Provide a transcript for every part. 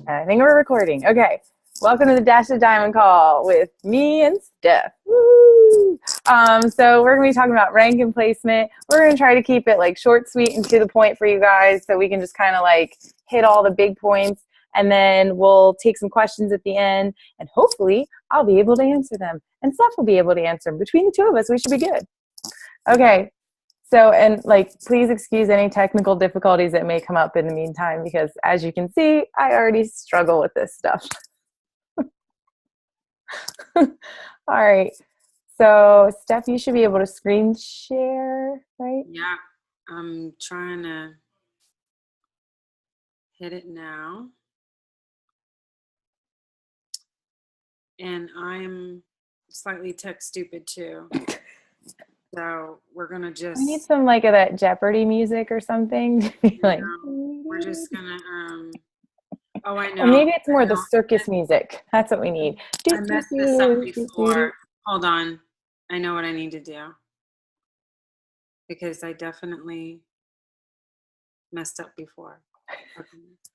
I think we're recording. Okay. Welcome to the Dash to Diamond call with me and Steph. Woo! So we're going to be talking about rank and placement. We're going to try to keep it like short, sweet, and to the point for you guys so we can just kind of like hit all the big points. And then we'll take some questions at the end. And hopefully I'll be able to answer them. And Steph will be able to answer them. Between the two of us, we should be good. Okay. So, and like, please excuse any technical difficulties that may come up in the meantime, because as you can see, I already struggle with this stuff. All right. So, Steph, you should be able to screen share, right? Yeah, I'm trying to hit it now. And I'm slightly tech stupid too. So we're gonna just. I need some like of that Jeopardy music or something. To be like, we're just gonna. Oh, I know. Or maybe it's more the circus music. That's what we need. I messed this up before. Hold on. I know what I need to do. Because I definitely messed up before. Okay,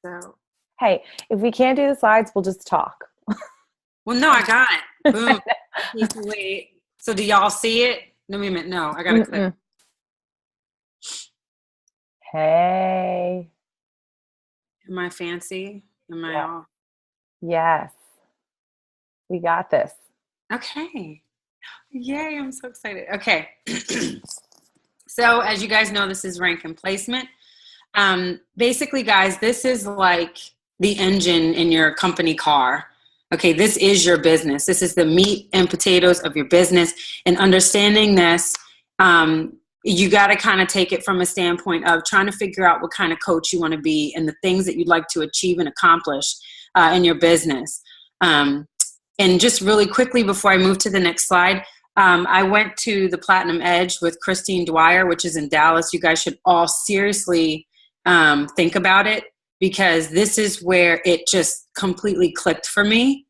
so. Hey, if we can't do the slides, we'll just talk. Well, no, I got it. Boom. Wait. So do y'all see it? No, wait a minute. No, I got to click. Hey. Am I fancy? Am I all? Yes. We got this. Okay. Yay, I'm so excited. Okay. So as you guys know, this is rank and placement. Basically, guys, this is like the engine in your company car. Okay, this is your business. This is the meat and potatoes of your business. And understanding this, you got to kind of take it from a standpoint of trying to figure out what kind of coach you want to be and the things that you'd like to achieve and accomplish in your business. And just really quickly before I move to the next slide, I went to the Platinum Edge with Christine Dwyer, which is in Dallas. You guys should all seriously think about it, because this is where it just completely clicked for me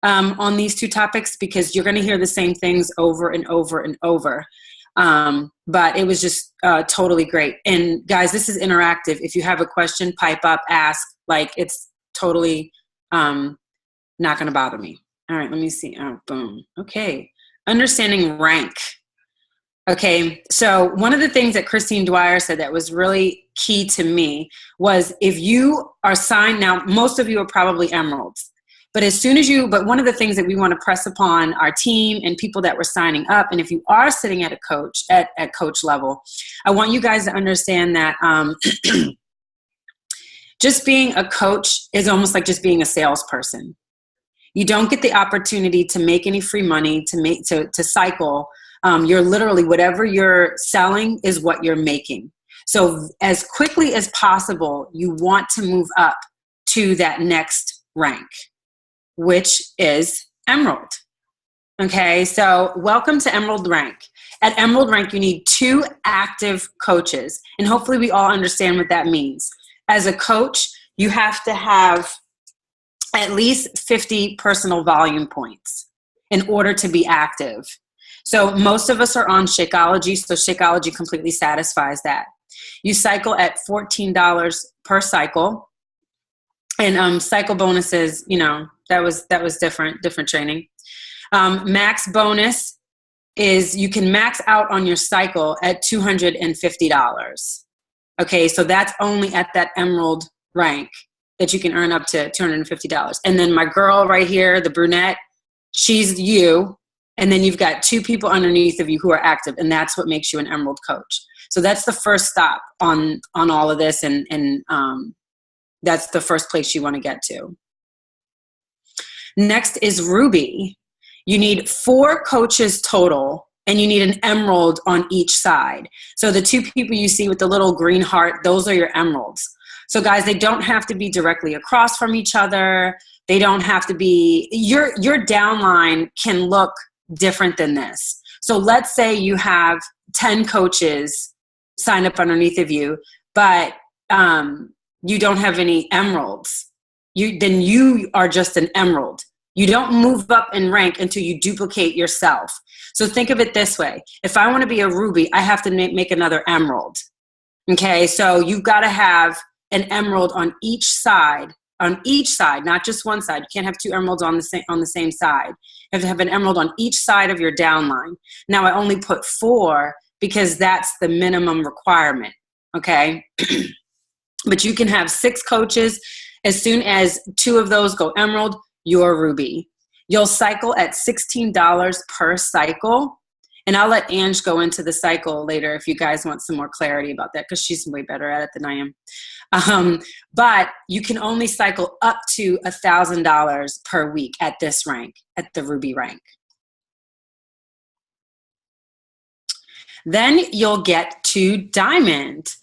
on these two topics, because you're going to hear the same things over and over and over. But it was just totally great. And guys, this is interactive. If you have a question, pipe up, ask. Like, it's totally not going to bother me. All right, let me see. Oh, boom. Okay. Understanding rank. Okay, so one of the things that Christine Dwyer said that was really key to me was, if you are signed, now most of you are probably emeralds, but but one of the things that we want to press upon our team and people that were signing up, and if you are sitting at a coach, at coach level, I want you guys to understand that just being a coach is almost like just being a salesperson. You don't get the opportunity to make any free money, to cycle. You're literally, whatever you're selling is what you're making. So as quickly as possible, you want to move up to that next rank, which is Emerald. Okay, so welcome to Emerald rank. At Emerald rank, you need 2 active coaches, and hopefully we all understand what that means. As a coach, you have to have at least 50 personal volume points in order to be active. So most of us are on Shakeology, so Shakeology completely satisfies that. You cycle at $14 per cycle, and cycle bonuses, you know, that was different training. Max bonus is you can max out on your cycle at $250. Okay, so that's only at that Emerald rank that you can earn up to $250. And then my girl right here, the brunette, she's you. And then you've got 2 people underneath of you who are active, and that's what makes you an Emerald coach. So that's the first stop on all of this, and that's the first place you want to get to. Next is Ruby. You need 4 coaches total, and you need an Emerald on each side. So the 2 people you see with the little green heart, those are your Emeralds. So guys, they don't have to be directly across from each other. They don't have to be, your downline can look different than this. So let's say you have 10 coaches sign up underneath of you, but you don't have any Emeralds. Then you are just an Emerald. You don't move up in rank until you duplicate yourself. So think of it this way. If I want to be a Ruby, I have to make another Emerald. Okay, so you've got to have an Emerald on each side on each side, not just one side. You can't have 2 emeralds on the same side. You have to have an emerald on each side of your downline. Now I only put 4 because that's the minimum requirement. Okay. But you can have 6 coaches. As soon as 2 of those go emerald, you're ruby. You'll cycle at $16 per cycle. And I'll let Ange go into the cycle later if you guys want some more clarity about that, because she's way better at it than I am. But you can only cycle up to $1,000 per week at this rank, at the ruby rank. Then you'll get to diamond.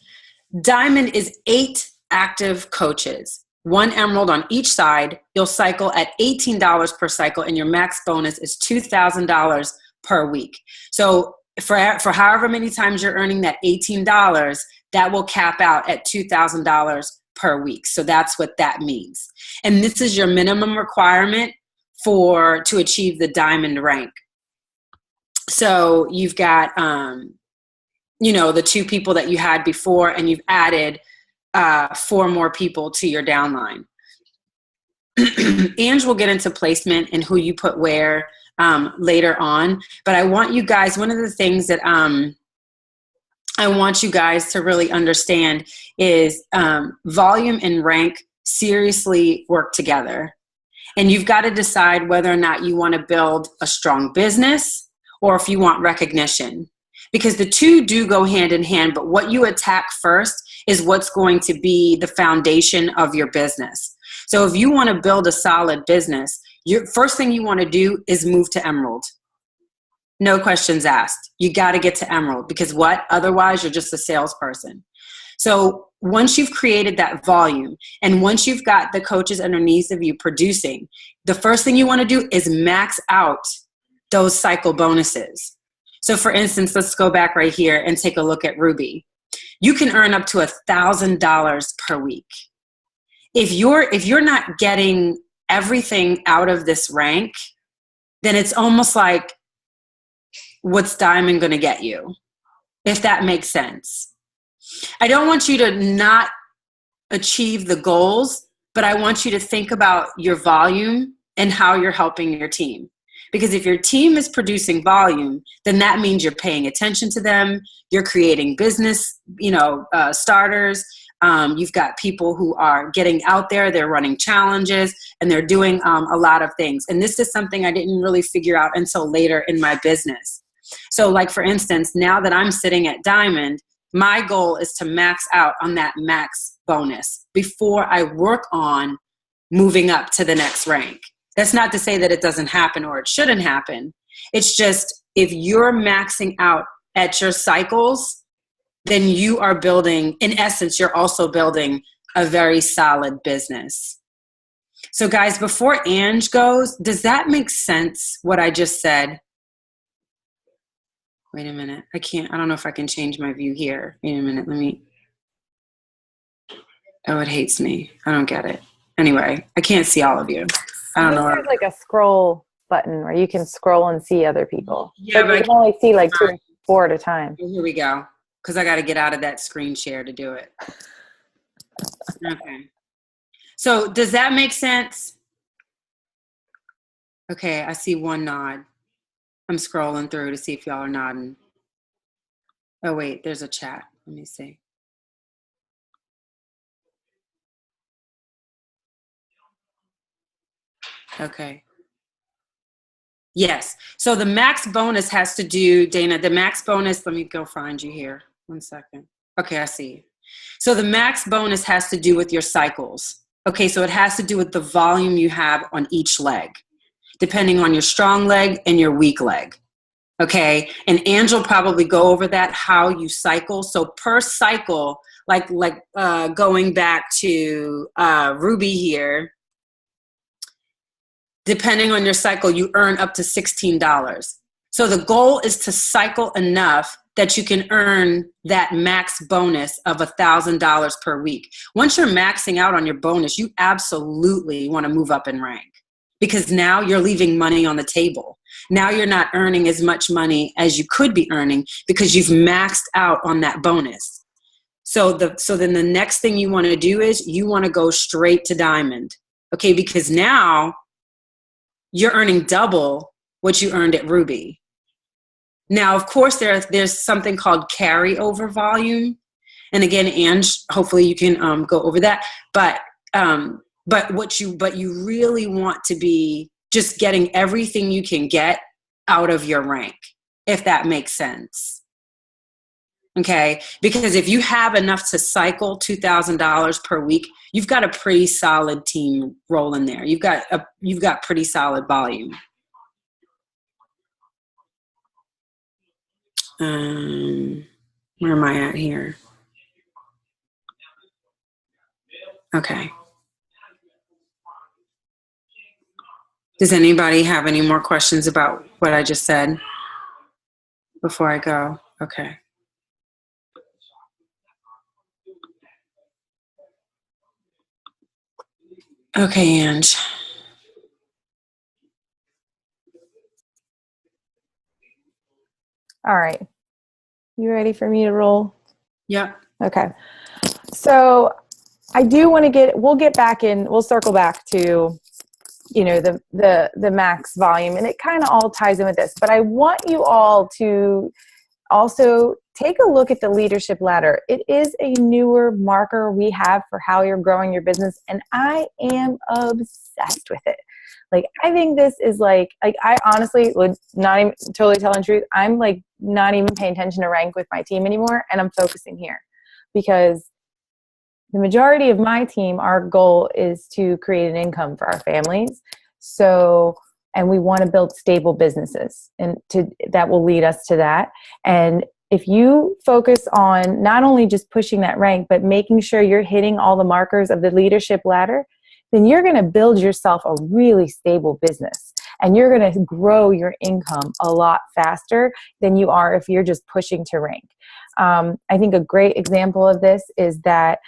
Diamond is 8 active coaches, 1 emerald on each side. You'll cycle at $18 per cycle, and your max bonus is $2,000 per week. So for however many times you're earning that $18, that will cap out at $2,000 per week. So that's what that means. And this is your minimum requirement to achieve the diamond rank. So you've got, the 2 people that you had before, and you've added 4 more people to your downline. Ange will get into placement and who you put where later on. But I want you guys, one of the things that I want you guys to really understand is volume and rank seriously work together. And you've got to decide whether or not you want to build a strong business or if you want recognition. Because the 2 do go hand in hand, but what you attack first is what's going to be the foundation of your business. So if you want to build a solid business, your first thing you want to do is move to emerald. No questions asked. You got to get to emerald, because what? Otherwise, you're just a salesperson. So once you've created that volume and once you've got the coaches underneath of you producing, the first thing you want to do is max out those cycle bonuses. So for instance, let's go back right here and take a look at Ruby. You can earn up to $1,000 per week. If you're not getting everything out of this rank, then it's almost like, what's diamond going to get you? If that makes sense. I don't want you to not achieve the goals, but I want you to think about your volume and how you're helping your team. Because if your team is producing volume, then that means you're paying attention to them. You're creating business, starters. You've got people who are getting out there. They're running challenges and they're doing a lot of things. And this is something I didn't really figure out until later in my business. So like, for instance, now that I'm sitting at diamond, my goal is to max out on that max bonus before I work on moving up to the next rank. That's not to say that it doesn't happen or it shouldn't happen. It's just, if you're maxing out at your cycles, then you are building, in essence, you're also building a very solid business. So guys, before Ange goes, does that make sense what I just said? Wait a minute. I don't know if I can change my view here. Wait a minute. Oh, it hates me. I don't get it. Anyway, I can't see all of you. I don't know. There's like a scroll button where you can scroll and see other people. Yeah, but you can only see like 2 or 4 at a time. Here we go. Because I got to get out of that screen share to do it. Okay. So does that make sense? Okay, I see 1 nod. I'm scrolling through to see if y'all are nodding. Oh, wait, there's a chat. Let me see. Okay. Yes. So the max bonus has to do, Dana, the max bonus, let me go find you here. 1 second. Okay, I see you. So the max bonus has to do with your cycles. Okay, so it has to do with the volume you have on each leg, depending on your strong leg and your weak leg. Okay, and Ange will probably go over that, how you cycle. So per cycle, like going back to Ruby here, depending on your cycle, you earn up to $16. So the goal is to cycle enough that you can earn that max bonus of $1,000 per week. Once you're maxing out on your bonus, you absolutely want to move up in rank, because now you're leaving money on the table. Now you're not earning as much money as you could be earning because you've maxed out on that bonus. So then the next thing you want to do is you want to go straight to diamond. Okay, because now you're earning double what you earned at ruby. Now, of course, there's something called carryover volume. And again, Ange, hopefully you can go over that. But you really want to be just getting everything you can get out of your rank, if that makes sense. Okay, because if you have enough to cycle $2,000 per week, you've got a pretty solid team rolling there. You've got pretty solid volume. Where am I at here? Okay. Does anybody have any more questions about what I just said before I go? Okay. Okay, Ange. All right. You ready for me to roll? Yep. Okay. So I do want to we'll get back in, we'll circle back to, the max volume, and it kind of all ties in with this, but I want you all to also take a look at the leadership ladder. It is a newer marker we have for how you're growing your business, and I am obsessed with it. Like, I think this is like I honestly would not even, totally telling the truth, I'm like not even paying attention to rank with my team anymore, and I'm focusing here because the majority of my team, our goal is to create an income for our families. So, and we want to build stable businesses, and that will lead us to that. And if you focus on not only just pushing that rank, but making sure you're hitting all the markers of the leadership ladder, then you're going to build yourself a really stable business, and you're going to grow your income a lot faster than you are if you're just pushing to rank. I think a great example of this is that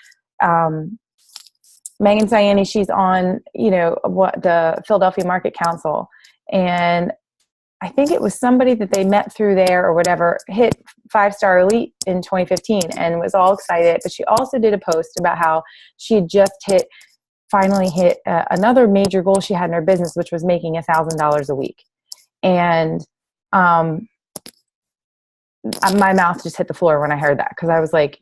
Megan Sayani, she's on, the Philadelphia Market Council, and I think it was somebody that they met through there or whatever, hit 5-star elite in 2015 and was all excited. But she also did a post about how she had just finally hit another major goal she had in her business, which was making $1,000 a week. And my mouth just hit the floor when I heard that, because I was like,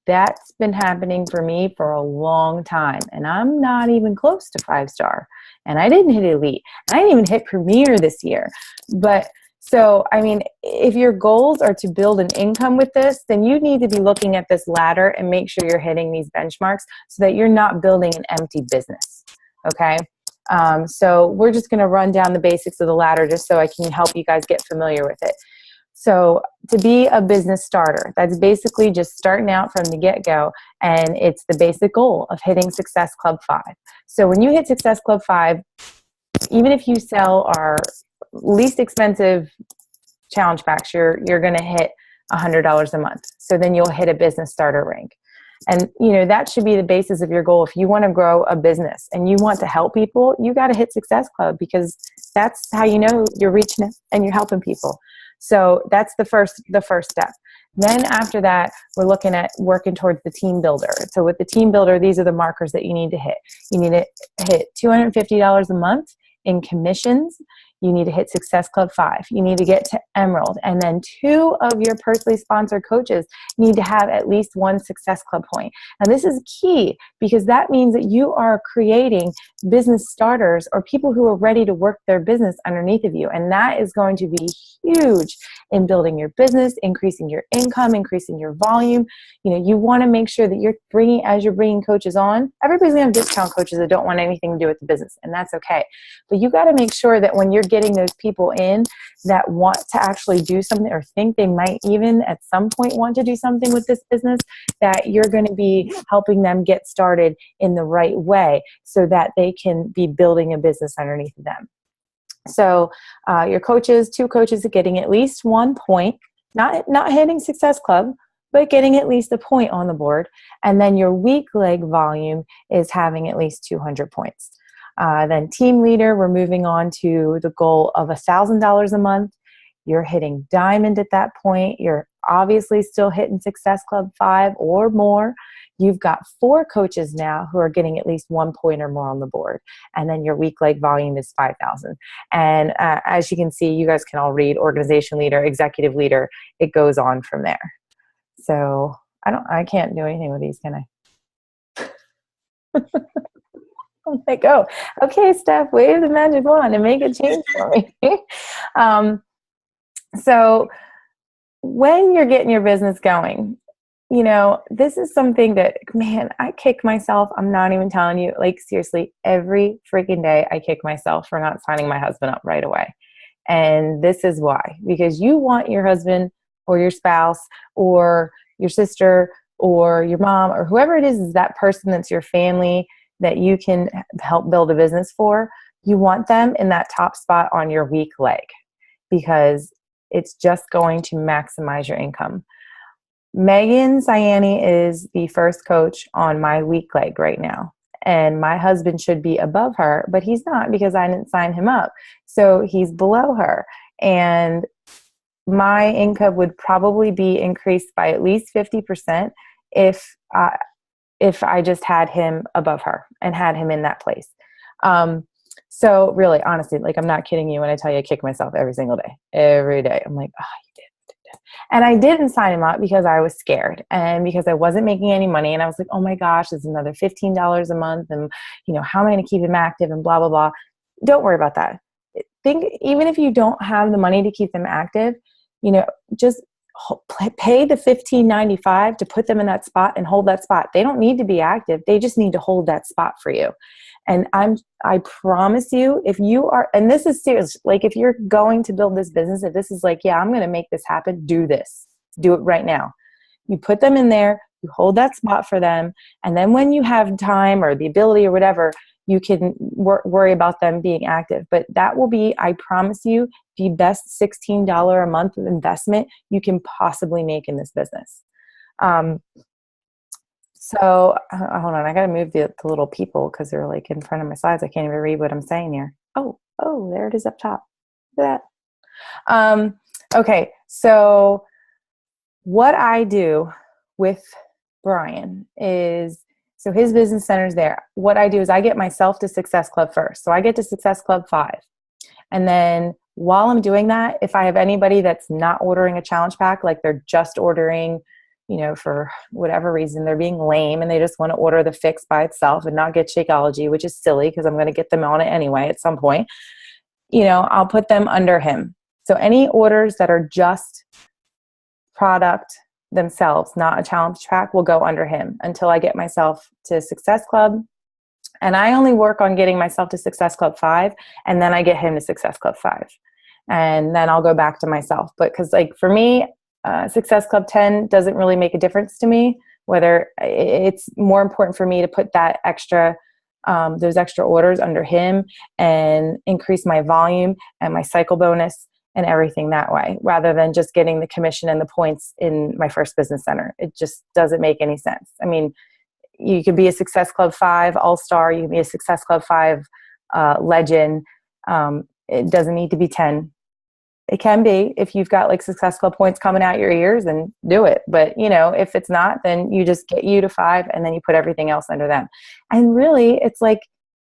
that's been happening for me for a long time, and I'm not even close to 5-star, and I didn't hit elite, and I didn't even hit premier this year. But so, I mean, if your goals are to build an income with this, then you need to be looking at this ladder and make sure you're hitting these benchmarks so that you're not building an empty business. Okay. So we're just going to run down the basics of the ladder just so I can help you guys get familiar with it. So to be a business starter, that's basically just starting out from the get-go, and it's the basic goal of hitting Success Club 5. So when you hit Success Club 5, even if you sell our least expensive challenge packs, you're going to hit $100 a month. So then you'll hit a business starter rank. And, that should be the basis of your goal. If you want to grow a business and you want to help people, you got to hit Success Club, because that's how you're reaching it and you're helping people. So that's the first step. Then after that, we're looking at working towards the team builder. So with the team builder, these are the markers that you need to hit. You need to hit $250 a month in commissions. You need to hit Success Club 5. You need to get to Emerald. And then 2 of your personally sponsored coaches need to have at least 1 Success Club point. And this is key, because that means that you are creating business starters, or people who are ready to work their business underneath of you. And that is going to be huge in building your business, increasing your income, increasing your volume. You want to make sure that as you're bringing coaches on, everybody's going to have discount coaches that don't want anything to do with the business, and that's okay. But you got to make sure that when you're getting those people in that want to actually do something, or think they might even at some point want to do something with this business, that you're going to be helping them get started in the right way so that they can be building a business underneath of them. So your coaches, 2 coaches are getting at least 1 point, not hitting Success Club, but getting at least a point on the board. And then your week leg volume is having at least 200 points. Then team leader, we're moving on to the goal of $1,000 a month. You're hitting diamond at that point. You're obviously still hitting Success Club 5 or more, you've got 4 coaches now who are getting at least 1 point or more on the board. And then your week leg volume is 5,000. And as you can see, you guys can all read organization leader, executive leader. It goes on from there. So I can't do anything with these, can I? I'm like, oh, okay, Steph, wave the magic wand and make a change for me. So when you're getting your business going, this is something that, man, I kick myself. I'm not even telling you, like, seriously, every freaking day I kick myself for not signing my husband up right away. And this is why, because you want your husband or your spouse or your sister or your mom or whoever it is that person that's your family that you can help build a business for. You want them in that top spot on your weak leg because it's just going to maximize your income. Megan Sayani is the first coach on my weak leg right now. And my husband should be above her, but he's not because I didn't sign him up. So he's below her. And my income would probably be increased by at least 50% if I just had him above her and had him in that place. So really, honestly, like, I'm not kidding you when I tell you I kick myself every single day. Every day. I'm like, oh, you did. And I didn't sign him up because I was scared and because I wasn't making any money. And I was like, oh my gosh, this is another $15 a month. And, how am I going to keep him active and blah, blah, blah. Don't worry about that. Even if you don't have the money to keep them active, just pay the $15.95 to put them in that spot and hold that spot. They don't need to be active. They just need to hold that spot for you. And I promise you, if you are, and this is serious, like, if you're going to build this business, if this is like, yeah, I'm going to make this happen, do this. Do it right now. You put them in there, you hold that spot for them. And then when you have time or the ability or whatever, you can worry about them being active. But that will be, I promise you, the best $16 a month investment you can possibly make in this business. So hold on, I got to move the little people because they're like in front of my slides. I can't even read what I'm saying here. Oh, there it is up top. Look at that. Okay, so what I do with Brian is, so his business center's there. What I do is I get myself to Success Club first. So I get to Success Club 5. And then while I'm doing that, if I have anybody that's not ordering a challenge pack, like they're just ordering, for whatever reason, they're being lame and they just want to order the fix by itself and not get Shakeology, which is silly because I'm going to get them on it anyway at some point, I'll put them under him. So any orders that are just product themselves, not a challenge pack, will go under him until I get myself to Success Club. And I only work on getting myself to Success Club 5, and then I get him to Success Club 5. And then I'll go back to myself. But because, like, for me, Success Club 10 doesn't really make a difference to me, whether it's more important for me to put that extra, those extra orders under him and increase my volume and my cycle bonus and everything that way, rather than just getting the commission and the points in my first business center. It just doesn't make any sense. I mean, you could be a Success Club 5 All-Star, you can be a Success Club 5 Legend. It doesn't need to be 10. It can be if you've got like Success Club points coming out your ears, and do it. But if it's not, then you just get you to 5 and then you put everything else under them. And really, it's like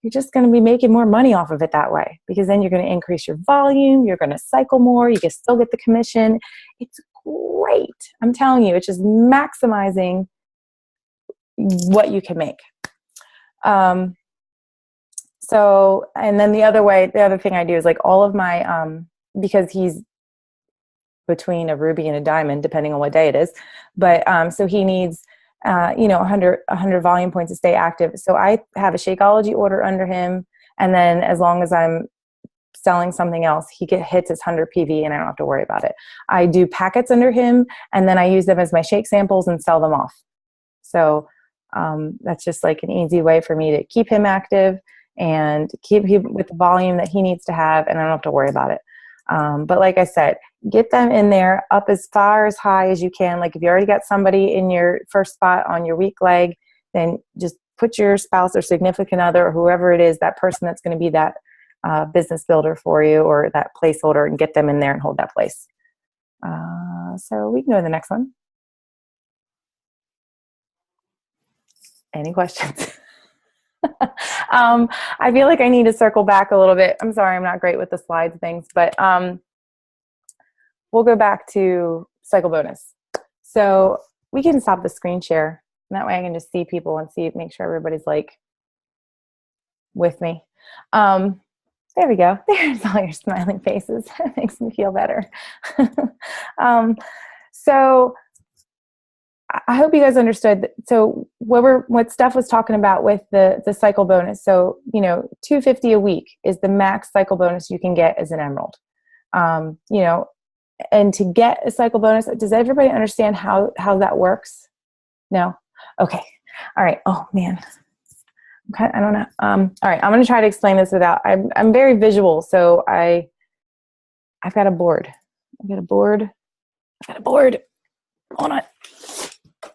you're just going to be making more money off of it that way, because then you're going to increase your volume. You're going to cycle more. You can still get the commission. It's great. I'm telling you, it's just maximizing what you can make. So, and then the other thing I do is, like, all of my, because he's between a ruby and a diamond, depending on what day it is. But, so he needs, 100 volume points to stay active. So I have a Shakeology order under him. And then as long as I'm selling something else, he hits his 100 PV and I don't have to worry about it. I do packets under him, and then I use them as my shake samples and sell them off. So, that's just like an easy way for me to keep him active and keep him with the volume that he needs to have, and I don't have to worry about it. But like I said, get them in there up as far as high as you can. Like, if you already got somebody in your first spot on your weak leg, then just put your spouse or significant other or whoever it is, that person that's going to be that business builder for you or that placeholder, and get them in there and hold that place. So we can go to the next one. Any questions? I feel like I need to circle back a little bit. I'm sorry, I'm not great with the slides things, but we'll go back to cycle bonus. So we can stop the screen share. And that way I can just see people and make sure everybody's like with me. There we go. There's all your smiling faces. That makes me feel better. So I hope you guys understood. So what Steph was talking about with the cycle bonus. So, $250 a week is the max cycle bonus you can get as an emerald. And to get a cycle bonus, does everybody understand how that works? No? Okay. All right. Oh man. Okay. I don't know. All right. I'm going to try to explain this without, I'm very visual. So I've got a board. Hold on.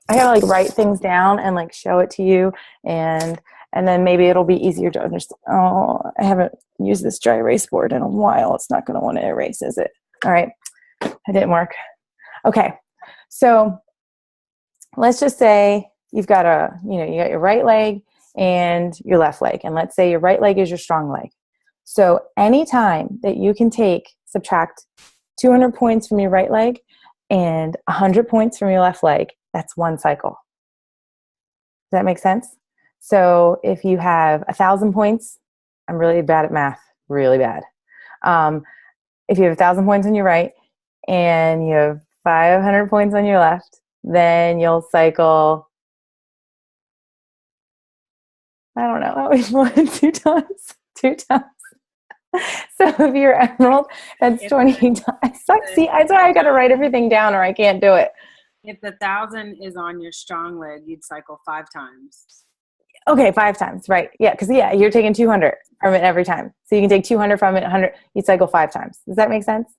I gotta write things down and show it to you, and then maybe it'll be easier to understand. Oh, I haven't used this dry erase board in a while. It's not going to want to erase, is it? All right. It didn't work. Okay. So let's just say you've got you got your right leg and your left leg. And let's say your right leg is your strong leg. So anytime that you can subtract 200 points from your right leg and 100 points from your left leg, that's one cycle. Does that make sense? So if you have 1,000 points, I'm really bad at math, really bad. If you have 1,000 points on your right and you have 500 points on your left, then you'll cycle, I don't know, how many more? 2 times? 2 times. So if you're emerald, that's 20 times. See, that's why I got to write everything down or I can't do it. If the 1,000 is on your strong leg, you'd cycle 5 times. Okay, 5 times, right? Yeah, because you're taking 200 from it every time. So you can take 200 from it, 100. You'd cycle 5 times. Does that make sense?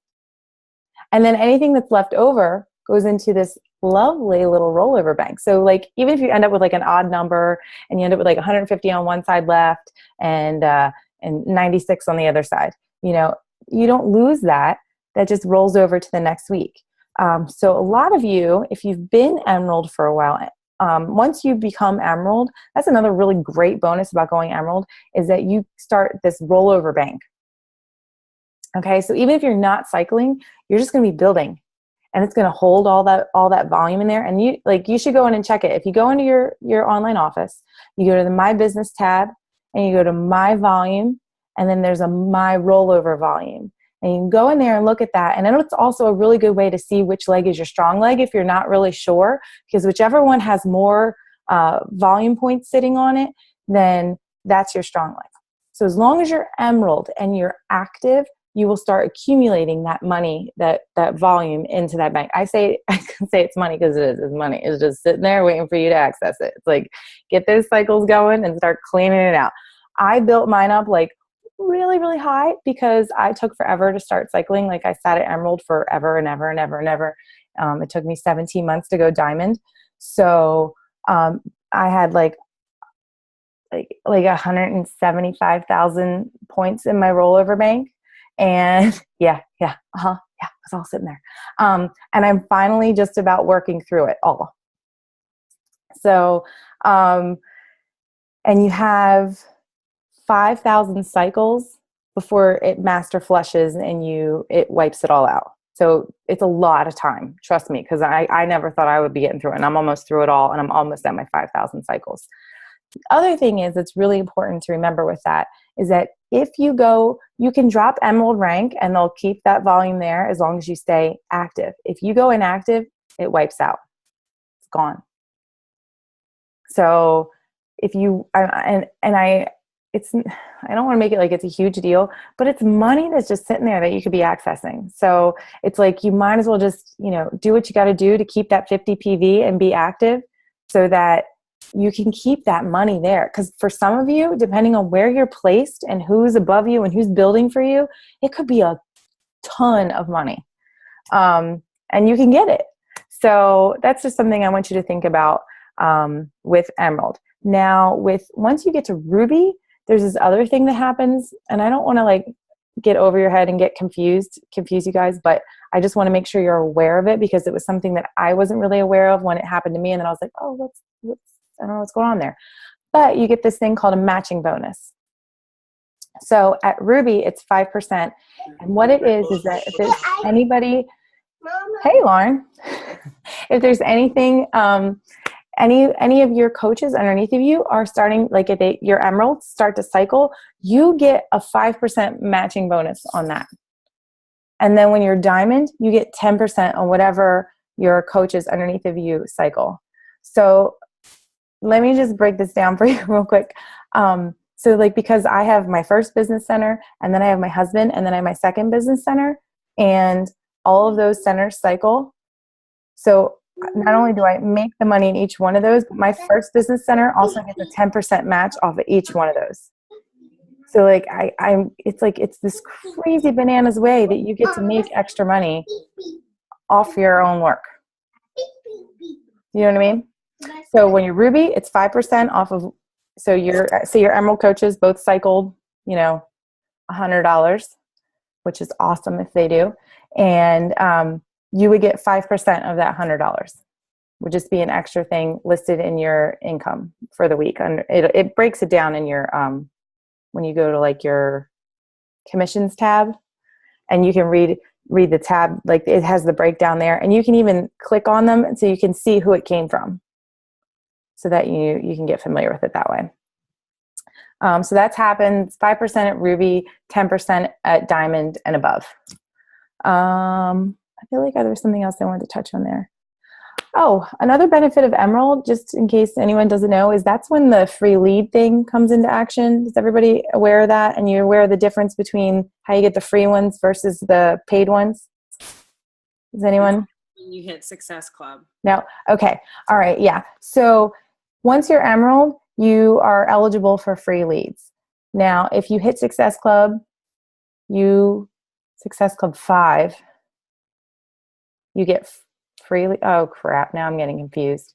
And then anything that's left over goes into this lovely little rollover bank. So even if you end up with an odd number and you end up with 150 on one side left and 96 on the other side, you don't lose that. That just rolls over to the next week. So a lot of you, if you've been emerald for a while, once you become emerald, that's another really great bonus about going emerald, is that you start this rollover bank. Okay, so even if you're not cycling, you're just going to be building, and it's going to hold all that volume in there. And you should go in and check it. If you go into your online office, you go to the My Business tab, and you go to My Volume, and then there's a My Rollover Volume. And you can go in there and look at that. And then it's also a really good way to see which leg is your strong leg if you're not really sure, because whichever one has more volume points sitting on it, then that's your strong leg. So as long as you're emerald and you're active, you will start accumulating that money, that volume into that bank. I can say it's money because it is. It's money. It's just sitting there waiting for you to access it. It's get those cycles going and start cleaning it out. I built mine up really, really high because I took forever to start cycling. I sat at emerald forever and ever and ever and ever. It took me 17 months to go diamond. So I had 175,000 points in my rollover bank. And it's all sitting there. And I'm finally just about working through it all. So, and you have 5,000 cycles before it master flushes and it wipes it all out. So it's a lot of time, trust me, because I never thought I would be getting through it, and I'm almost through it all, and I'm almost at my 5,000 cycles. The other thing is that's really important to remember with that is that if you can drop emerald rank and they'll keep that volume there as long as you stay active. If you go inactive, it wipes out. It's gone. So if you, I don't want to make it it's a huge deal, but it's money that's just sitting there that you could be accessing. So it's you might as well just, do what you got to do to keep that 50 PV and be active so that you can keep that money there. Because for some of you, depending on where you're placed and who's above you and who's building for you, it could be a ton of money. And you can get it. So that's just something I want you to think about with emerald. Now, once you get to ruby, there's this other thing that happens, and I don't want to get over your head and get confuse you guys, but I just want to make sure you're aware of it, because it was something that I wasn't really aware of when it happened to me. And then I was like, oh, what's I don't know what's going on there. But you get this thing called a matching bonus. So at Ruby, it's 5%. And what it is that if there's anybody, hey, Lauren, if there's anything, any of your coaches underneath of you are starting, like if your emeralds start to cycle, you get a 5% matching bonus on that. And then when you're diamond, you get 10% on whatever your coaches underneath of you cycle. So let me just break this down for you real quick. So like, because I have my first business center, and then I have my husband, and then I have my second business center, and all of those centers cycle. So not only do I make the money in each one of those, but my first business center also gets a 10% match off of each one of those. So like it's this crazy bananas way that you get to make extra money off your own work. You know what I mean? So when you're Ruby, it's 5% off of, so your emerald coaches both cycled, $100, which is awesome if they do. And you would get 5% of that $100, would just be an extra thing listed in your income for the week. And it breaks it down in your, when you go to like your commissions tab, and you can read the tab, like it has the breakdown there, and you can even click on them so you can see who it came from, so that you can get familiar with it that way. So that's happened. 5% at Ruby, 10% at Diamond and above. I feel like there was something else I wanted to touch on there. Oh, another benefit of Emerald, just in case anyone doesn't know, is that's when the free lead thing comes into action. Is everybody aware of that? And you're aware of the difference between how you get the free ones versus the paid ones? Is anyone? You hit Success Club. No? Okay. All right. Yeah. So once you're Emerald, you are eligible for free leads. Now, if you hit Success Club, Success Club 5, you get free. Oh crap! Now I'm getting confused.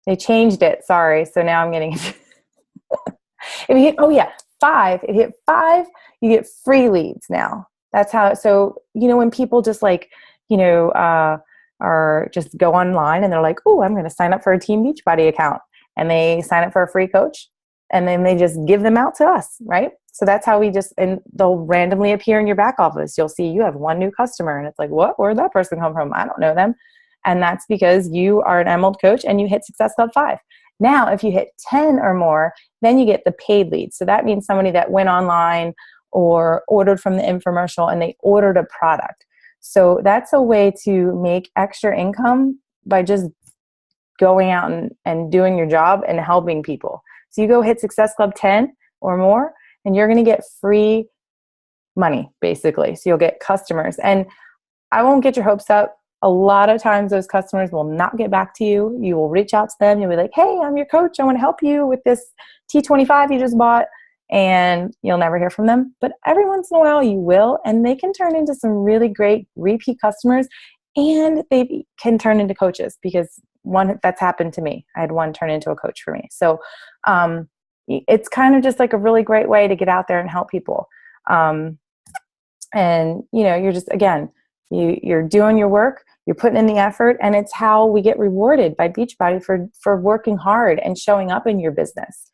They changed it. Sorry. So now I'm getting confused. If you hit, 5. If you hit 5, you get free leads now. That's how. So when people just like are just go online and they're like, oh, I'm going to sign up for a Team Beachbody account, and they sign up for a free coach, and then they just give them out to us, right? So that's how and they'll randomly appear in your back office. You'll see you have one new customer, and it's like, what? Where'd that person come from? I don't know them. And that's because you are an Emerald coach and you hit Success Club 5. Now, if you hit 10 or more, then you get the paid leads. So that means somebody that went online or ordered from the infomercial and they ordered a product. So that's a way to make extra income by just going out and doing your job and helping people. So you go hit Success Club 10 or more, and you're going to get free money, basically. So you'll get customers. And I won't get your hopes up. A lot of times those customers will not get back to you. You will reach out to them. You'll be like, hey, I'm your coach. I want to help you with this T25 you just bought. And you'll never hear from them. But every once in a while you will. And they can turn into some really great repeat customers. And they can turn into coaches, because that's happened to me. I had one turn into a coach for me. So it's kind of just like a really great way to get out there and help people. And you're just, again, you're doing your work, you're putting in the effort, and it's how we get rewarded by Beachbody for working hard and showing up in your business.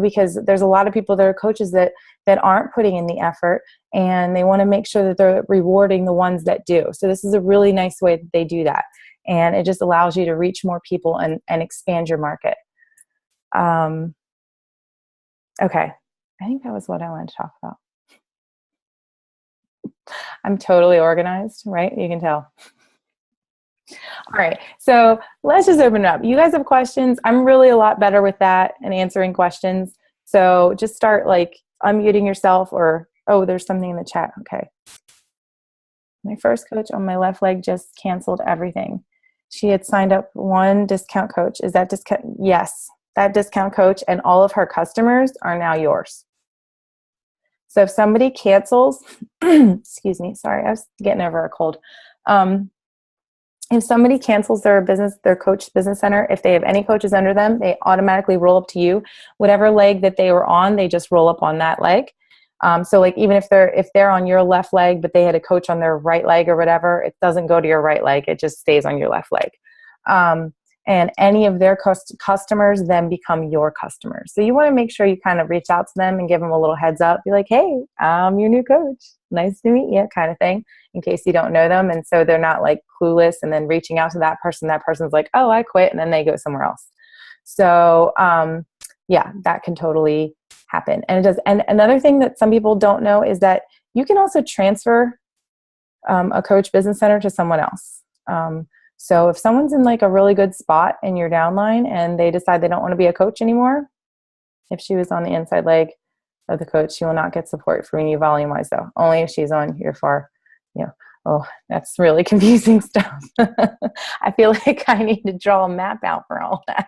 Because there's a lot of people that are coaches that aren't putting in the effort, and they want to make sure that they're rewarding the ones that do. So this is a really nice way that they do that. And it just allows you to reach more people and expand your market. Okay. I think that was what I wanted to talk about. I'm totally organized, right? You can tell. All right. So let's just open it up. You guys have questions. I'm really a lot better with that and answering questions. So just start like unmuting yourself, or, oh, there's something in the chat. Okay. My first coach on my left leg just canceled everything. She had signed up one discount coach. Is that discount? Yes. That discount coach and all of her customers are now yours. So if somebody cancels, excuse me, sorry, I was getting over a cold. If somebody cancels their coach business center, if they have any coaches under them, they automatically roll up to you. Whatever leg that they were on, they just roll up on that leg. So like even if they're on your left leg, but they had a coach on their right leg or whatever, it doesn't go to your right leg. It just stays on your left leg. And any of their customers then become your customers. So you want to make sure you kind of reach out to them and give them a little heads up. Be like, hey, I'm your new coach. Nice to meet you, kind of thing, in case you don't know them. And so they're not like clueless and then reaching out to that person. That person's like, oh, I quit. And then they go somewhere else. So yeah, that can totally happen. And it does. And another thing that some people don't know is that you can also transfer a coach business center to someone else. So if someone's in like a really good spot in your downline and they decide they don't want to be a coach anymore, if she was on the inside leg of the coach, she will not get support from you volume wise though. Only if she's on your far, oh, that's really confusing stuff. I feel like I need to draw a map out for all that.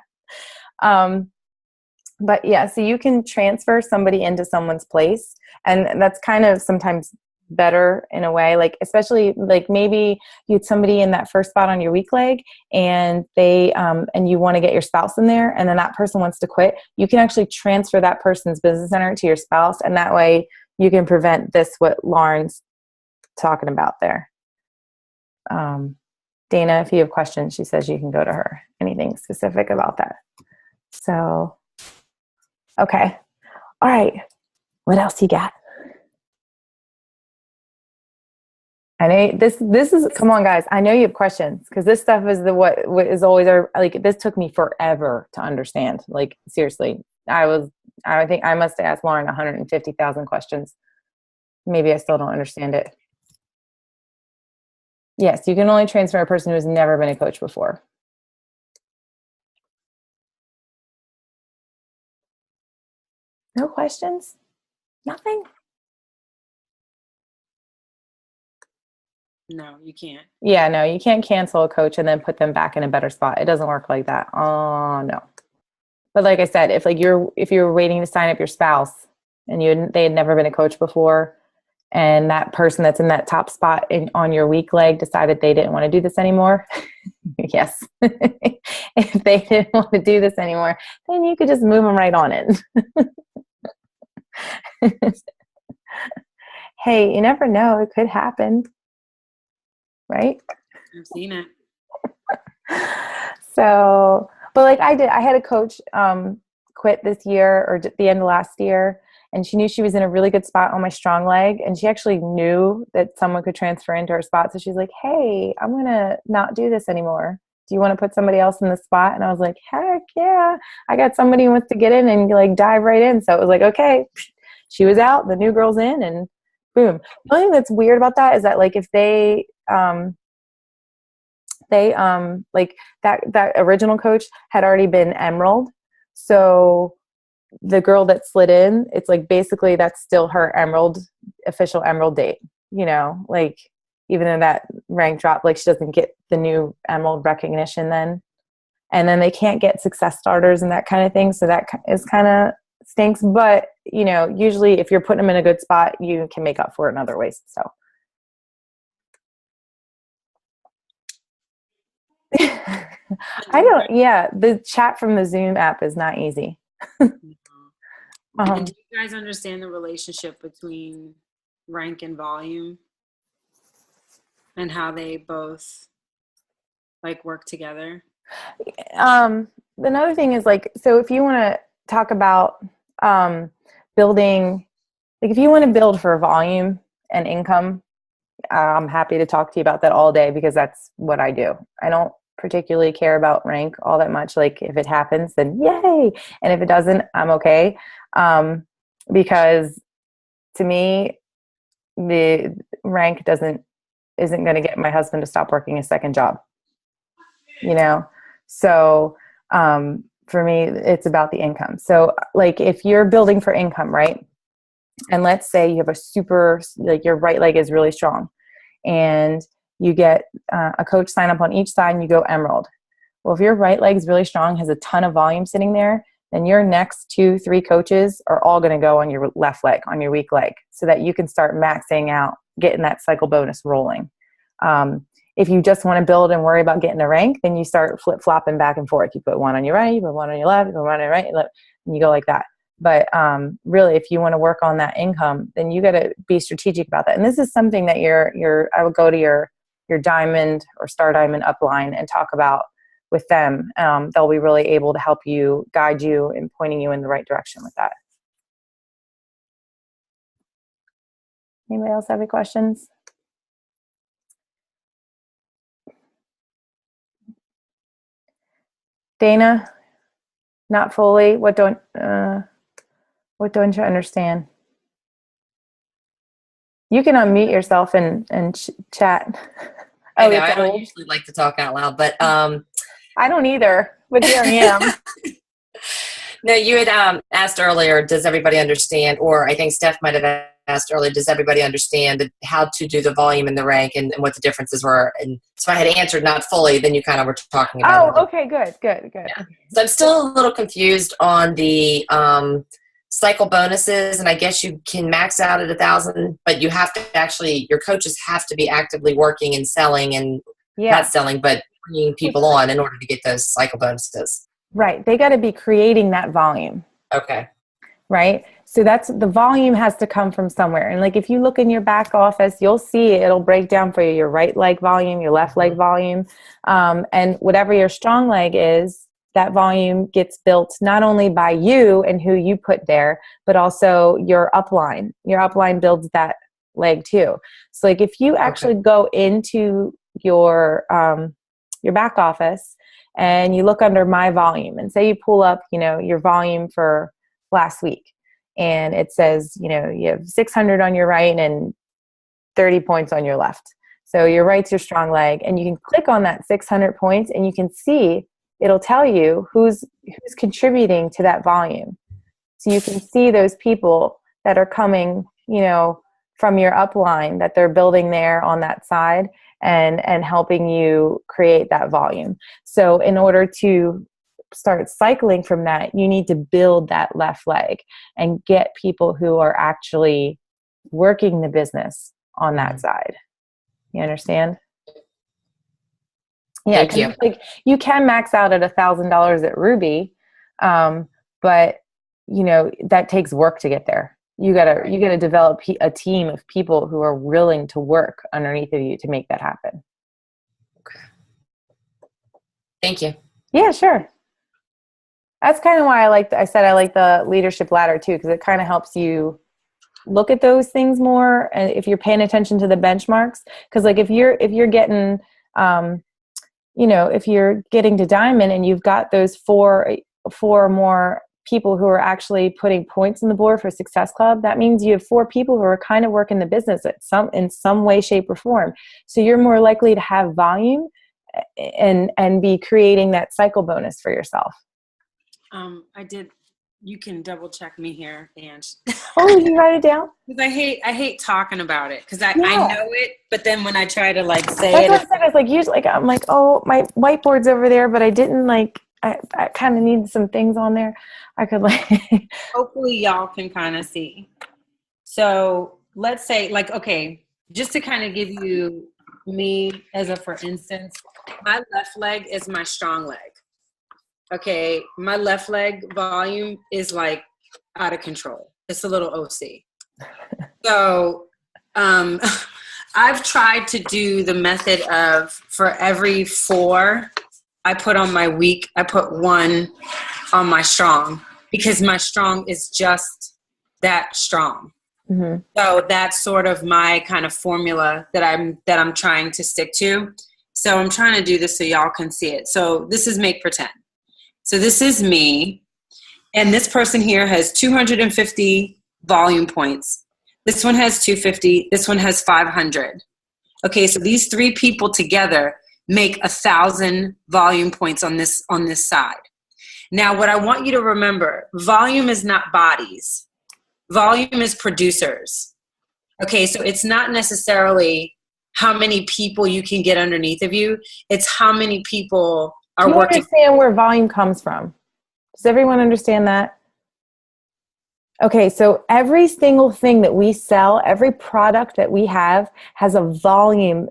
But yeah, so you can transfer somebody into someone's place, and that's kind of sometimes better in a way, like especially like maybe you had somebody in that first spot on your weak leg and they and you want to get your spouse in there, and then that person wants to quit. You can actually transfer that person's business center to your spouse, and that way you can prevent this, what Lauren's talking about there. Dana, if you have questions, she says you can go to her. Anything specific about that? So okay, all right, what else you got? I know this is, come on guys, I know you have questions, because this stuff is what is always like, this took me forever to understand. Like seriously, I think I must have asked Lauren 150,000 questions. Maybe I still don't understand it. Yes, you can only transfer a person who has never been a coach before. No questions? Nothing? No, you can't. Yeah, no, you can't cancel a coach and then put them back in a better spot. It doesn't work like that. Oh, no. But like I said, if you're waiting to sign up your spouse and they had never been a coach before, and that person that's in that top spot on your weak leg decided they didn't want to do this anymore, yes. If they didn't want to do this anymore, then you could just move them right on in. Hey, you never know. It could happen. Right? I've seen it. So, but like I had a coach quit this year or at the end of last year, and she knew she was in a really good spot on my strong leg, and she actually knew that someone could transfer into her spot. So she's like, hey, I'm going to not do this anymore. Do you want to put somebody else in the spot? And I was like, heck yeah, I got somebody who wants to get in and like dive right in. So it was like, okay, she was out, the new girl's in, and boom. The only thing that's weird about that is that like if they like that original coach had already been Emerald. So the girl that slid in, it's like basically that's still her official Emerald date, like even though that rank dropped, like she doesn't get the new Emerald recognition then. And then they can't get success starters and that kind of thing. So that is kind of stinks. But, usually if you're putting them in a good spot, you can make up for it in other ways. So. The chat from the Zoom app is not easy. And do you guys understand the relationship between rank and volume and how they both like work together? Another thing is like, so if you want to talk about building, like if you want to build for volume and income, I'm happy to talk to you about that all day, because that's what I do. I don't particularly care about rank all that much. Like if it happens, then yay. And if it doesn't, I'm okay. Because to me, the rank isn't going to get my husband to stop working a second job, So, for me, it's about the income. So like if you're building for income, right? And let's say you have like your right leg is really strong, and you get a coach sign up on each side and you go Emerald. Well, if your right leg is really strong, has a ton of volume sitting there, then your next 2-3 coaches are all going to go on your left leg, on your weak leg, so that you can start maxing out, getting that cycle bonus rolling. If you just want to build and worry about getting a rank, then you start flip-flopping back and forth. You put one on your right, you put one on your left, you put one on your right, and you go like that. But really, if you want to work on that income, then you got to be strategic about that. And this is something that I would go to your diamond or star diamond upline and talk about with them. They'll be really able to help you, guide you, and pointing you in the right direction with that. Anybody else have any questions? Dana, not fully. What don't you understand? You can unmute yourself and chat. I know, I don't usually like to talk out loud, but I don't either, but here I am. No, you had asked earlier, does everybody understand, or I think Steph might have asked earlier, does everybody understand how to do the volume and the rank and what the differences were? And so I had answered not fully, then you kind of were talking about it. Oh, okay, good. Yeah. So I'm still a little confused on the cycle bonuses, and I guess you can max out at 1,000, but you have to actually, your coaches have to be actively working and selling and not selling, but bringing people on in order to get those cycle bonuses. Right. They got to be creating that volume. Okay. Right. So the volume has to come from somewhere. And like, if you look in your back office, you'll see it'll break down for you your right leg volume, your left leg volume. And whatever your strong leg is, that volume gets built not only by you and who you put there, but also your upline. Your upline builds that leg too. So like, if you actually go into your back office and you look under my volume and say you pull up, your volume for last week, and it says, you have 600 on your right and 30 points on your left. So your right's your strong leg, and you can click on that 600 points and you can see, it'll tell you who's contributing to that volume. So you can see those people that are coming, from your upline, that they're building there on that side and helping you create that volume. So in order to start cycling from that, you need to build that left leg and get people who are actually working the business on that side. You understand? Yeah. Thank you. Like, you can max out at $1,000 at Ruby. But that takes work to get there. You gotta develop a team of people who are willing to work underneath of you to make that happen. Okay. Thank you. Yeah, sure. That's kind of why I said I like the leadership ladder too, because it kind of helps you look at those things more. And if you're paying attention to the benchmarks, because like if you're getting, if you're getting to diamond and you've got those four or more people who are actually putting points on the board for Success Club, that means you have 4 people who are kind of working the business in some way, shape, or form. So you're more likely to have volume and be creating that cycle bonus for yourself. I did. You can double check me here, Ange. Oh, you write it down? Because I hate talking about it because I know it, but then when I try to say that's it, what I said. I was like, usually, I'm like, oh, my whiteboard's over there, but I didn't I kind of need some things on there. I could hopefully y'all can kind of see. So let's say okay, just to kind of give you me as a for instance, my left leg is my strong leg. Okay, my left leg volume is out of control. It's a little OC. So I've tried to do the method of, for every 4 I put on my weak, I put 1 on my strong, because my strong is just that strong. Mm-hmm. So that's sort of my kind of formula that I'm trying to stick to. So I'm trying to do this so y'all can see it. So this is make pretend. So this is me, and this person here has 250 volume points. This one has 250. This one has 500. Okay, so these 3 people together make 1,000 volume points on this side. Now, what I want you to remember, volume is not bodies. Volume is producers. Okay, so it's not necessarily how many people you can get underneath of you. It's how many people are working. You understand where volume comes from? Does everyone understand that? Okay, so every single thing that we sell, every product that we have has a volume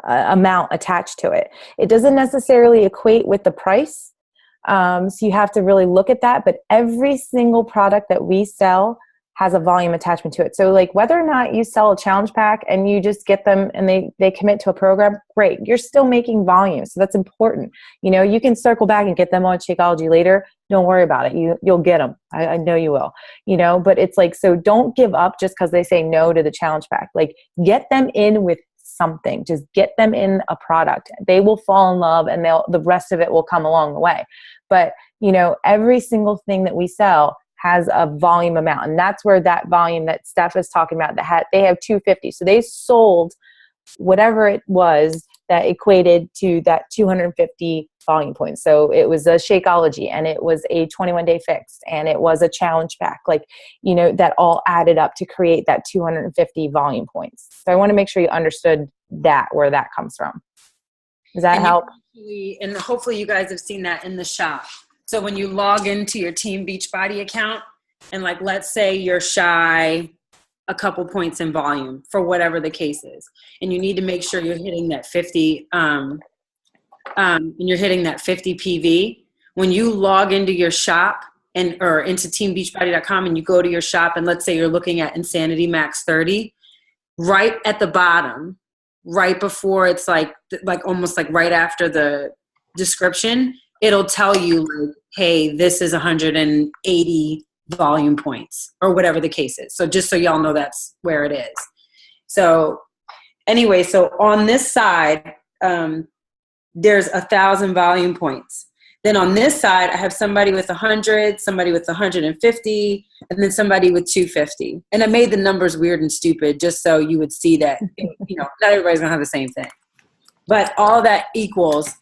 amount attached to it. It doesn't necessarily equate with the price, So you have to really look at that. But every single product that we sell has a volume attachment to it. So like whether or not you sell a challenge pack and you just get them and they commit to a program, great. You're still making volume. So that's important. You know, you can circle back and get them on Shakeology later. Don't worry about it. You'll get them. I know you will, you know, but it's like, so don't give up just because they say no to the challenge pack. Like get them in with something. Just get them in a product. They will fall in love and the rest of it will come along the way. But, you know, every single thing that we sell has a volume amount. And that's where that volume that Steph is talking about, they have 250. So they sold whatever it was that equated to that 250 volume points. So it was a Shakeology and it was a 21-day fix and it was a challenge pack. Like, you know, that all added up to create that 250 volume points. So I want to make sure you understood that, where that comes from. Does that help? And hopefully you guys have seen that in the shop. So when you log into your Team Beachbody account and like, let's say you're shy a couple points in volume for whatever the case is, and you need to make sure you're hitting that 50, and you're hitting that 50 PV. When you log into your shop or into teambeachbody.com and you go to your shop and let's say you're looking at Insanity Max 30, right at the bottom, right before it's like almost like right after the description, it'll tell you like, hey, this is 180 volume points or whatever the case is. So just so y'all know that's where it is. So anyway, so on this side, there's 1,000 volume points. Then on this side, I have somebody with 100, somebody with 150, and then somebody with 250. And I made the numbers weird and stupid just so you would see that, you know, not everybody's gonna have the same thing. But all that equals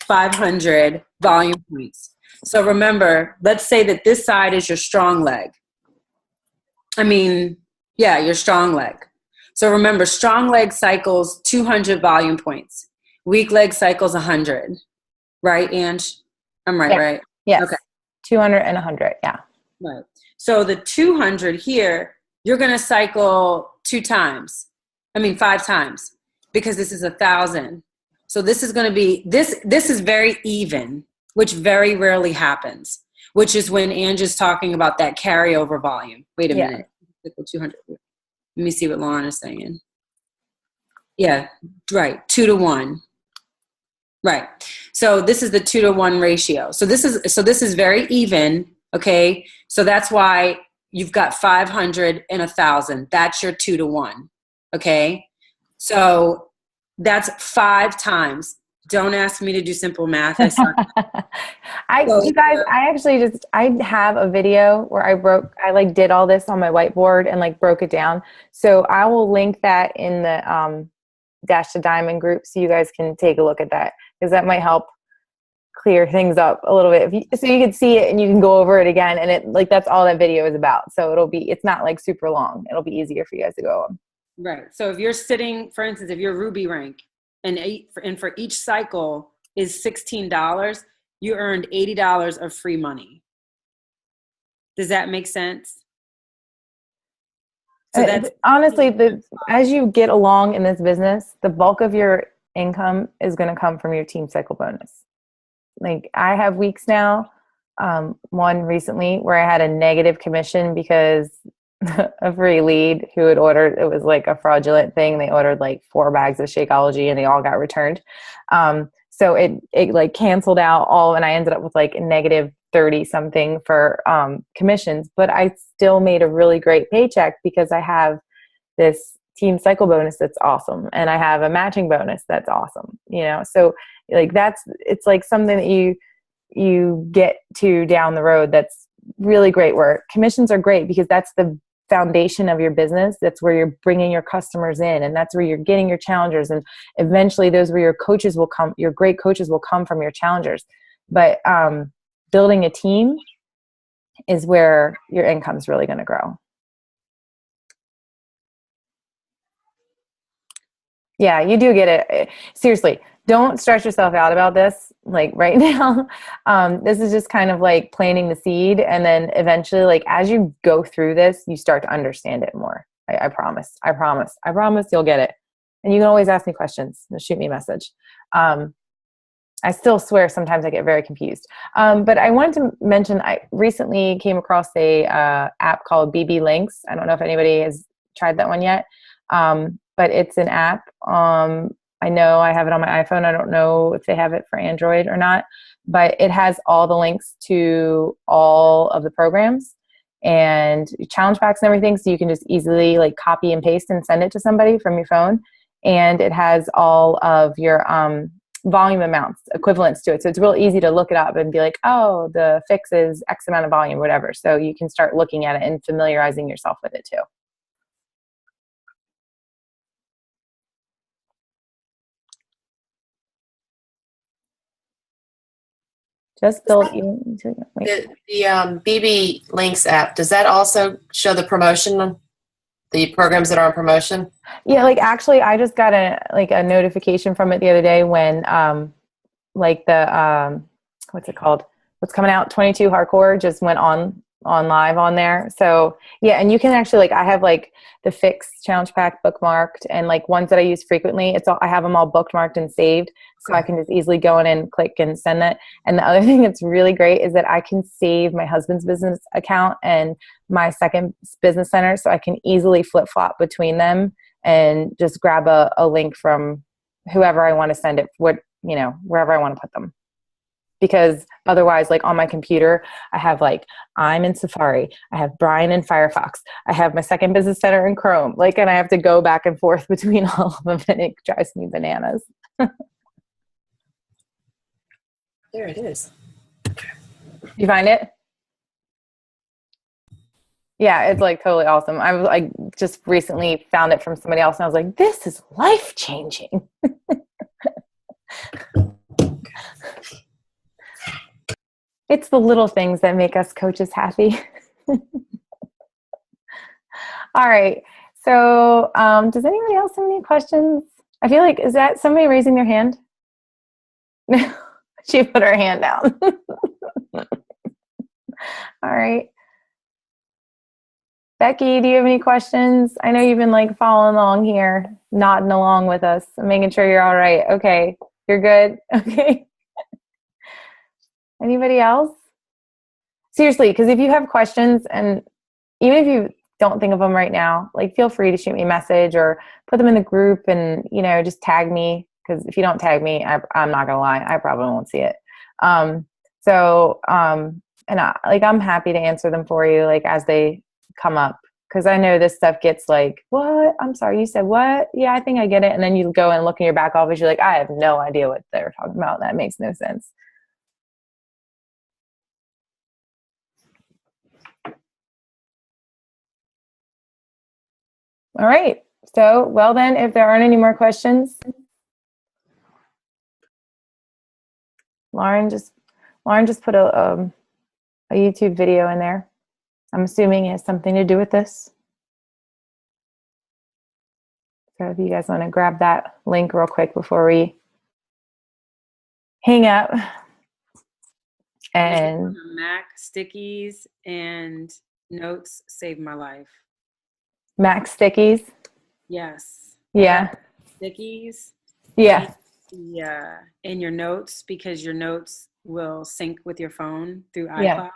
500 volume points. So remember, let's say that this side is your strong leg. Your strong leg. So remember, strong leg cycles 200 volume points. Weak leg cycles 100. Right, Ange? I'm right, right? Yes. Okay. 200 and 100, yeah. Right. So the 200 here, you're going to cycle 5 times because this is 1,000. So this is going to be, this is very even, which very rarely happens, which is when Ange is talking about that carryover volume. Wait a minute. 200. Let me see what Lauren is saying. Yeah, right. 2 to 1. Right. So this is the 2 to 1 ratio. So this is very even. Okay. So that's why you've got 500 and 1,000. That's your 2 to 1. Okay. So that's 5 times. Don't ask me to do simple math. I have a video where I did all this on my whiteboard and like broke it down. So I will link that in the Dash to Diamond group so you guys can take a look at that, because that might help clear things up a little bit. So you can see it and you can go over it again, and that's all that video is about. So it's not like super long. It'll be easier for you guys to go on. Right. So if you're sitting, for instance, if you're Ruby rank and for each cycle is $16, you earned $80 of free money. Does that make sense? So that's honestly, as you get along in this business, the bulk of your income is going to come from your team cycle bonus. Like I have weeks now, one recently where I had a negative commission because a free lead who had ordered, it was like a fraudulent thing. They ordered like 4 bags of Shakeology and they all got returned. So it like canceled out all, and I ended up with like a negative 30 something for commissions, but I still made a really great paycheck because I have this team cycle bonus that's awesome, and I have a matching bonus that's awesome, you know. So like it's like something that you get to down the road that's really great, where commissions are great because that's the foundation of your business. That's where you're bringing your customers in, and that's where you're getting your challengers, and eventually those where your coaches will come, your great coaches will come from your challengers. But building a team is where your income is really going to grow. Yeah, you do get it. Seriously, don't stress yourself out about this like right now. This is just kind of like planting the seed, and then eventually, like as you go through this, you start to understand it more. I promise. I promise. I promise you'll get it. And you can always ask me questions. Shoot me a message. I still swear sometimes I get very confused. But I wanted to mention, I recently came across a app called BB Links. I don't know if anybody has tried that one yet, but it's an app. I know I have it on my iPhone. I don't know if they have it for Android or not, but it has all the links to all of the programs and challenge packs and everything. So you can just easily like copy and paste and send it to somebody from your phone. And it has all of your volume amounts, equivalents to it. So it's real easy to look it up and be like, oh, the fix is X amount of volume, whatever. So you can start looking at it and familiarizing yourself with it too. Just build The BB Links app, does that also show the promotion, the programs that are on promotion? Yeah, like actually I just got a notification from it the other day when like the what's it called? What's coming out? 22 Hardcore just went on live on there. So yeah, and you can actually like I have like the Fix challenge pack bookmarked and like ones that I use frequently. It's all I have them all bookmarked and saved, so I can just easily go in and click and send that. And the other thing that's really great is that I can save my husband's business account and my second business center, so I can easily flip flop between them and just grab a link from whoever I want to send it, wherever I want to put them. Because otherwise, like on my computer, I have like, I'm in Safari, I have Brian in Firefox, I have my second business center in Chrome, like, and I have to go back and forth between all of them, and it drives me bananas. There it is. You find it? Yeah, it's like totally awesome. I just recently found it from somebody else, and I was like, this is life-changing. It's the little things that make us coaches happy. All right. So does anybody else have any questions? I feel like, is that somebody raising their hand? She put her hand down. All right. Becky, do you have any questions? I know you've been like following along here, nodding along with us, making sure you're all right. Okay. You're good? Okay. Anybody else? Seriously, because if you have questions, and even if you don't think of them right now, like feel free to shoot me a message or put them in the group and, just tag me. Because if you don't tag me, I'm not going to lie, I probably won't see it. And I'm happy to answer them for you, like as they come up. Because I know this stuff gets like, what? I'm sorry, you said what? Yeah, I think I get it. And then you go and look in your back office, you're like, I have no idea what they're talking about. That makes no sense. All right. So, well then, if there aren't any more questions, Lauren just put a YouTube video in there. I'm assuming it has something to do with this. So if you guys want to grab that link real quick before we hang up. And Mac stickies and notes saved my life. Mac stickies. Yes. Yeah. Stickies. Yeah. Yeah. In your notes, because your notes will sync with your phone through iCloud. Yeah.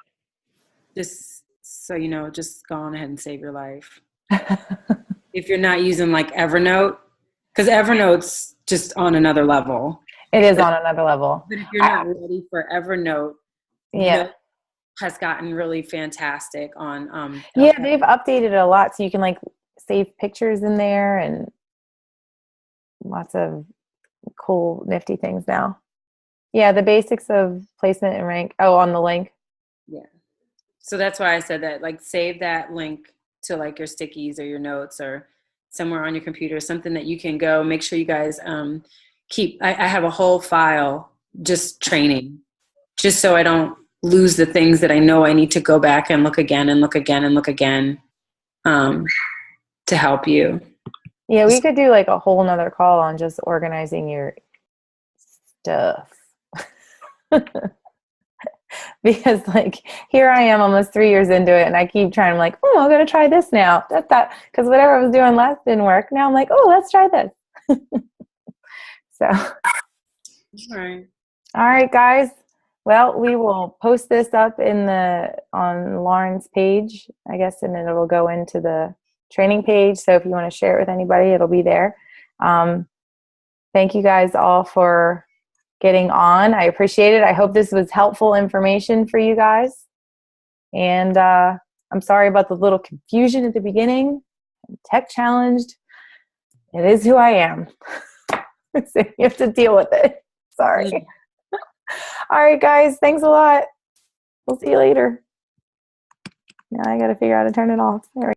Just so you know, just go on ahead and save your life. If you're not using like Evernote, because Evernote's just on another level. It is on another level. But if you're not ready for Evernote, yeah, Note has gotten really fantastic on. Yeah, they've updated it a lot, so you can like save pictures in there and lots of cool, nifty things now. Yeah, the basics of placement and rank. Oh, on the link. Yeah. So that's why I said that, like, save that link to like your stickies or your notes or somewhere on your computer, something that you can go. Make sure you guys keep. I have a whole file just training, just so I don't lose the things that I know I need to go back and look again and look again and look again to help you. Yeah, we could do like a whole nother call on just organizing your stuff. Because like here I am almost 3 years into it, and I keep trying. I'm like, oh, I'm gonna try this now. That because whatever I was doing last didn't work. Now I'm like, oh, let's try this. So, all right. All right, guys. Well, we will post this up on Lauren's page, I guess, and then it'll go into the training page. So if you want to share it with anybody, it'll be there. Thank you guys all for getting on. I appreciate it. I hope this was helpful information for you guys. And I'm sorry about the little confusion at the beginning. I'm tech challenged. It is who I am. So you have to deal with it. Sorry. All right, guys. Thanks a lot. We'll see you later. Now I got to figure out how to turn it off. There we go.